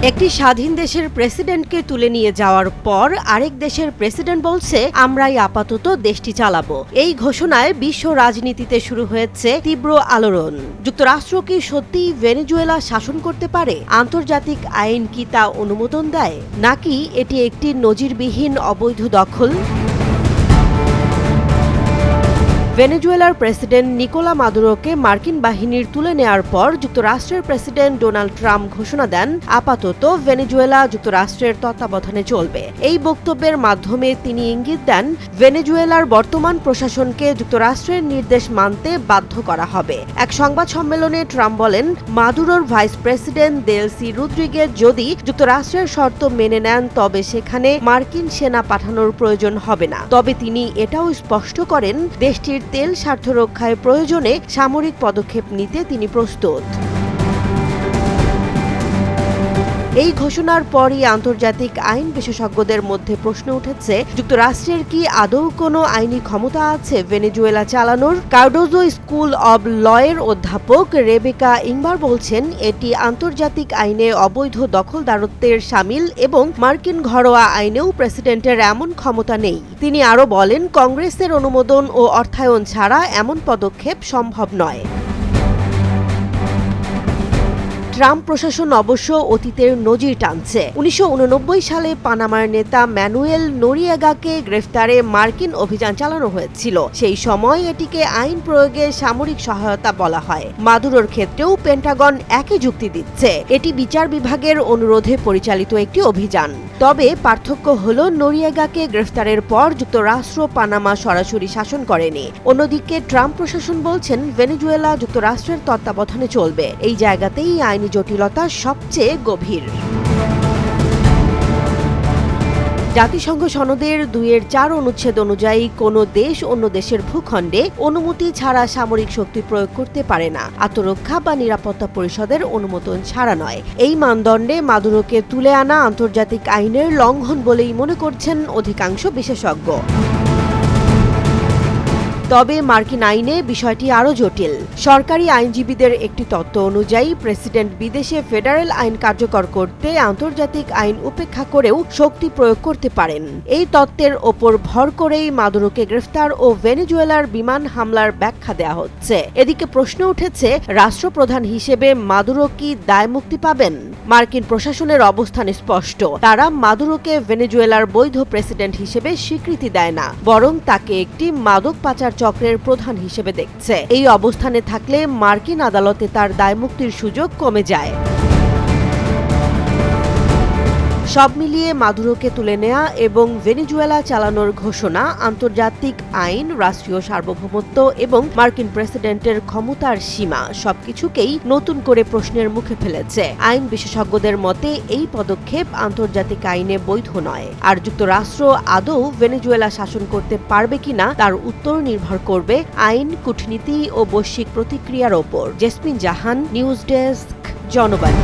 একটি স্বাধীন দেশের প্রেসিডেন্টকে তুলে নিয়ে যাওয়ার পর আরেক দেশের প্রেসিডেন্ট বলছে আমরাই আপাতত দেশটি চালাবো। এই ঘোষণায় বিশ্ব রাজনীতিতে শুরু হয়েছে তীব্র আলোড়ন। যুক্তরাষ্ট্র কি সত্যিই ভেনেজুয়েলা শাসন করতে পারে? আন্তর্জাতিক আইন কি তা অনুমোদন দেয়, নাকি এটি একটি নজিরবিহীন অবৈধ দখল? ভেনেজুয়েলার প্রেসিডেন্ট নিকোলা মাদুরোকে মার্কিন বাহিনীর তুলে নেয়ার পর যুক্তরাষ্ট্রের প্রেসিডেন্ট ডোনাল্ড ট্রাম্প ঘোষণা দেন আপাতত ভেনেজুয়েলা যুক্তরাষ্ট্রের তত্ত্বাবধানে চলবে। এই বক্তব্যের মাধ্যমে তিনি ইঙ্গিত দেন ভেনেজুয়েলার বর্তমান প্রশাসনকে যুক্তরাষ্ট্রের নির্দেশ মানতে বাধ্য করা হবে। এক সংবাদ সম্মেলনে ট্রাম্প বলেন, মাদুরোর ভাইস প্রেসিডেন্ট দেলসি রদ্রিগেজ যদি যুক্তরাষ্ট্রের শর্ত মেনে নেন তবে সেখানে মার্কিন সেনা পাঠানোর প্রয়োজন হবে না। তবে তিনি এটাও স্পষ্ট করেন দেশটির তেল স্বার্থ রক্ষায় প্রয়োজনে সামরিক পদক্ষেপ নিতে তিনি প্রস্তুত। এই ঘোষণার পরই আন্তর্জাতিক আইন বিশেষজ্ঞদের মধ্যে প্রশ্ন উঠেছে, যুক্তরাষ্ট্রের কি আদৌ কোনো আইনি ক্ষমতা আছে ভেনেজুয়েলা চালানোর? কার্ডোজো স্কুল অব লয়ের অধ্যাপক রেবেকা ইংবার বলছেন, এটি আন্তর্জাতিক আইনে অবৈধ দখলদারত্বের শামিল এবং মার্কিন ঘরোয়া আইনেও প্রেসিডেন্টের এমন ক্ষমতা নেই। তিনি আরও বলেন, কংগ্রেসের অনুমোদন ও অর্থায়ন ছাড়া এমন পদক্ষেপ সম্ভব নয়। ট্রাম্প প্রশাসন অবশ্য অতীতের নজির টানছে। 1989 সালে পানামার নেতা ম্যানুয়েল নোরিয়েগাকে গ্রেফতারে মার্কিন অভিযান চালানো হয়েছিল। সেই সময় এটিকে আইন প্রয়োগে সামরিক সহায়তা বলা হয়। মাদুরোর ক্ষেত্রেও পেন্টাগন একই যুক্তি দিচ্ছে, এটি বিচার বিভাগের অনুরোধে পরিচালিত একটি অভিযান। তবে পার্থক্য হল, নোরিয়েগাকে গ্রেফতারের পর যুক্তরাষ্ট্র পানামা সরাসরি শাসন করেনি। অন্যদিকে ট্রাম্প প্রশাসন বলছেন ভেনেজুয়েলা যুক্তরাষ্ট্রের তত্ত্বাবধানে চলবে। এই জায়গাতেই আইনি জটিলতা সবচেয়ে গভীর। জাতিসংঘ সনদের 2-4 অনুচ্ছেদ অনুযায়ী কোনো দেশ অন্য দেশের ভূখণ্ডে অনুমতি ছাড়া সামরিক শক্তি প্রয়োগ করতে পারে না, আত্মরক্ষা বা নিরাপত্তা পরিষদের অনুমোদন ছাড়া নয়। এই মানদণ্ডে মাদুরোকে তুলে আনা আন্তর্জাতিক আইনের লঙ্ঘন বলেই মনে করছেন অধিকাংশ বিশেষজ্ঞ। তবে মার্কিন আইনে বিষয়টি আরও জটিল। সরকারি আইনজীবীদের একটি তত্ত্ব অনুযায়ী প্রেসিডেন্ট বিদেশে ফেডারেল আইন কার্যকর করতে আন্তর্জাতিক আইন উপেক্ষা করেও শক্তি প্রয়োগ করতে পারেন। এই তত্ত্বের ওপর ভর করেই মাদুরোকে গ্রেফতার ও ভেনেজুয়েলার বিমান হামলার ব্যাখ্যা দেওয়া হচ্ছে। এদিকে প্রশ্ন উঠেছে, রাষ্ট্রপ্রধান হিসেবে মাদুরো কি দায় মুক্তি পাবেন? মার্কিন প্রশাসনের অবস্থান স্পষ্ট, তারা মাদুরোকে ভেনেজুয়েলার বৈধ প্রেসিডেন্ট হিসেবে স্বীকৃতি দেয় না, বরং তাকে একটি মাদক পাচার চক্রের প্রধান হিসেবে দেখছে। এই অবস্থানে থাকলে মার্কিন আদালতে তার দায়মুক্তির সুযোগ কমে যায়। সব মিলিয়ে মাদুরোকে তুলে নেয়া এবং ভেনেজুয়েলা চালানোর ঘোষণা আন্তর্জাতিক আইন, রাষ্ট্রীয় সার্বভৌমত্ব এবং মার্কিন প্রেসিডেন্টের ক্ষমতার সীমা সবকিছুকেই নতুন করে প্রশ্নের মুখে ফেলেছে। আইন বিশেষজ্ঞদের মতে এই পদক্ষেপ আন্তর্জাতিক আইনে বৈধ নয়। আর যুক্তরাষ্ট্র আদৌ ভেনেজুয়েলা শাসন করতে পারবে কিনা তার উত্তর নির্ভর করবে আইন, কূটনীতি ও বৈশ্বিক প্রতিক্রিয়ার ওপর। জেসমিন জাহান, নিউজ ডেস্ক, জনবাণী।